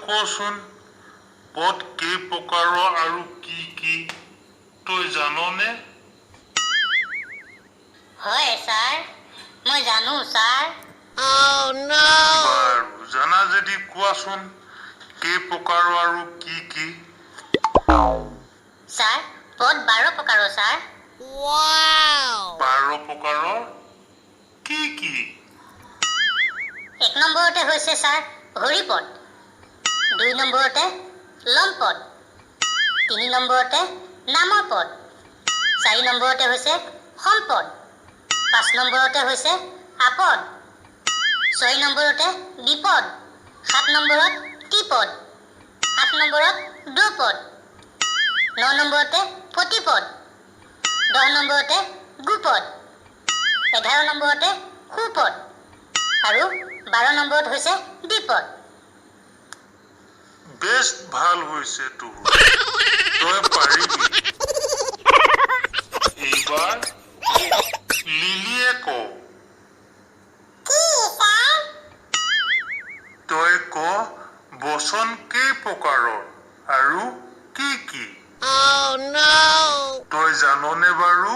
কচোন পদ কেই প্ৰকাৰৰ আৰু কি তই জাননে? হয় ছাৰ, মই জানো ছাৰ। বাৰু জানা যদি কোৱাচোন কেই প্ৰকাৰৰ আৰু কি? ছাৰ, পদ 12 প্ৰকাৰৰ ছাৰ। 12 প্ৰকাৰৰ কি? 1 নম্বৰতে হৈছে ছাৰ হৰিপদ, 2 নম্বৰতে লম্পদ, 3 নম্বৰতে নামৰ পদ, 4 নম্বৰতে হৈছে সম্পদ, 5 নম্বৰতে হৈছে আপদ, 6 নম্বৰতে বিপদ, 7 নম্বৰত ত্ৰিপদ, 8 নম্বৰত দ্ৰুপদ, 9 নম্বৰতে প্ৰতিপদ, 10 নম্বৰতে গুপদ, 11 নম্বৰতে সুপদ আৰু 12 নম্বৰত হৈছে দ্বিপদ। বেষ্ট ভাল হৈছে তোৰ, তই পাৰিবি। এইবাৰ লিলিয়ে ক। তই ক বচন কেই প্ৰকাৰৰ আৰু কি? তই জাননে বাৰু?